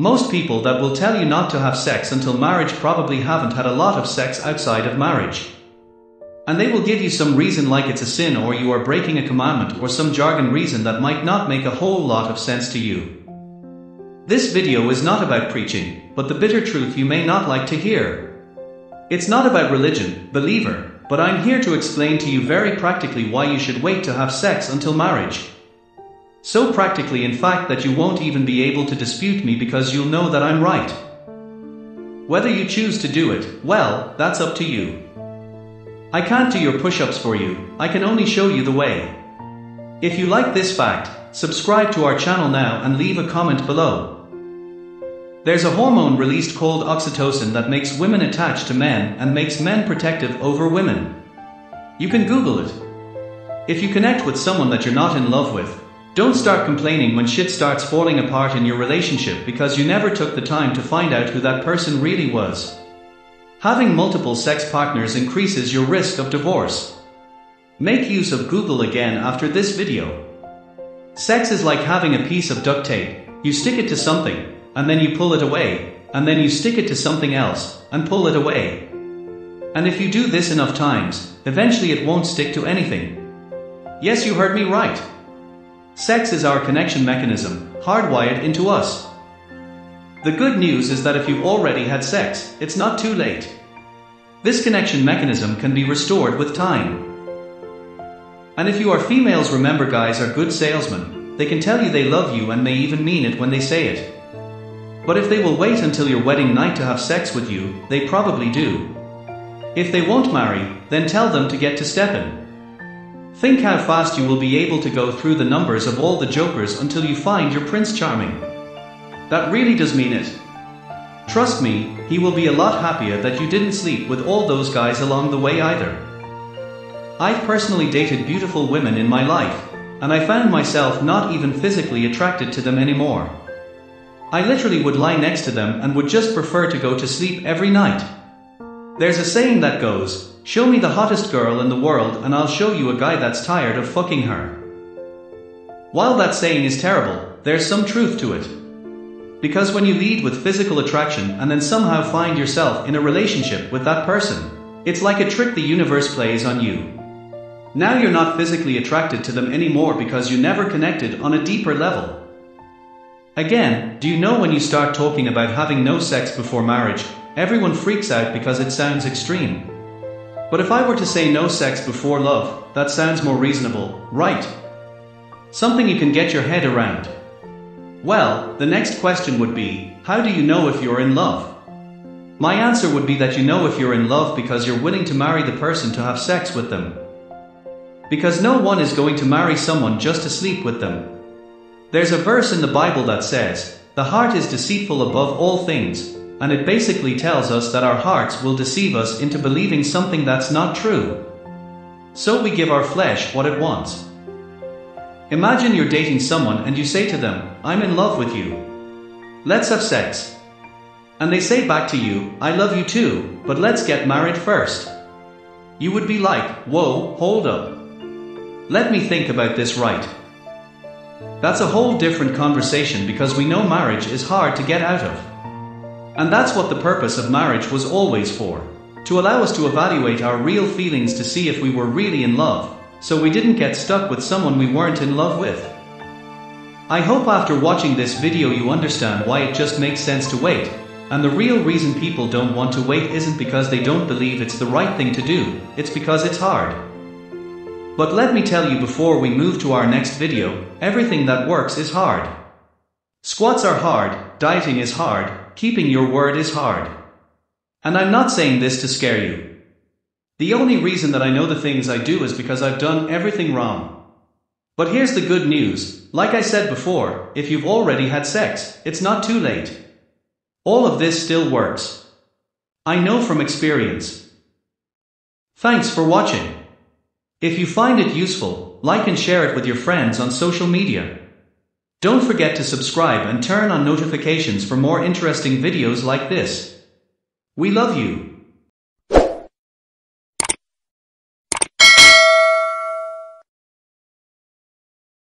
Most people that will tell you not to have sex until marriage probably haven't had a lot of sex outside of marriage. And they will give you some reason like it's a sin or you are breaking a commandment or some jargon reason that might not make a whole lot of sense to you. This video is not about preaching, but the bitter truth you may not like to hear. It's not about religion, believer, but I'm here to explain to you very practically why you should wait to have sex until marriage. So practically in fact that you won't even be able to dispute me because you'll know that I'm right. Whether you choose to do it, well, that's up to you. I can't do your push-ups for you, I can only show you the way. If you like this fact, subscribe to our channel now and leave a comment below. There's a hormone released called oxytocin that makes women attached to men and makes men protective over women. You can Google it. If you connect with someone that you're not in love with, don't start complaining when shit starts falling apart in your relationship because you never took the time to find out who that person really was. Having multiple sex partners increases your risk of divorce. Make use of Google again after this video. Sex is like having a piece of duct tape. You stick it to something, and then you pull it away, and then you stick it to something else, and pull it away. And if you do this enough times, eventually it won't stick to anything. Yes, you heard me right. Sex is our connection mechanism, hardwired into us. The good news is that if you've already had sex, it's not too late. This connection mechanism can be restored with time. And if you are females, remember guys are good salesmen. They can tell you they love you and may even mean it when they say it. But if they will wait until your wedding night to have sex with you, they probably do. If they won't marry, then tell them to get to steppin'. Think how fast you will be able to go through the numbers of all the jokers until you find your Prince Charming. That really does mean it. Trust me, he will be a lot happier that you didn't sleep with all those guys along the way either. I've personally dated beautiful women in my life, and I found myself not even physically attracted to them anymore. I literally would lie next to them and would just prefer to go to sleep every night. There's a saying that goes, show me the hottest girl in the world and I'll show you a guy that's tired of fucking her. While that saying is terrible, there's some truth to it. Because when you lead with physical attraction and then somehow find yourself in a relationship with that person, it's like a trick the universe plays on you. Now you're not physically attracted to them anymore because you never connected on a deeper level. Again, do you know when you start talking about having no sex before marriage, everyone freaks out because it sounds extreme. But if I were to say no sex before love, that sounds more reasonable, right? Something you can get your head around. Well, the next question would be, how do you know if you're in love? My answer would be that you know if you're in love because you're willing to marry the person to have sex with them. Because no one is going to marry someone just to sleep with them. There's a verse in the Bible that says, the heart is deceitful above all things, and it basically tells us that our hearts will deceive us into believing something that's not true. So we give our flesh what it wants. Imagine you're dating someone and you say to them, I'm in love with you. Let's have sex. And they say back to you, I love you too, but let's get married first. You would be like, whoa, hold up. Let me think about this right. That's a whole different conversation because we know marriage is hard to get out of. And that's what the purpose of marriage was always for. To allow us to evaluate our real feelings to see if we were really in love, so we didn't get stuck with someone we weren't in love with. I hope after watching this video you understand why it just makes sense to wait, and the real reason people don't want to wait isn't because they don't believe it's the right thing to do, it's because it's hard. But let me tell you before we move to our next video, everything that works is hard. Squats are hard, dieting is hard, keeping your word is hard. And I'm not saying this to scare you. The only reason that I know the things I do is because I've done everything wrong. But here's the good news, like I said before, if you've already had sex, it's not too late. All of this still works. I know from experience. Thanks for watching. If you find it useful, like and share it with your friends on social media. Don't forget to subscribe and turn on notifications for more interesting videos like this. We love you.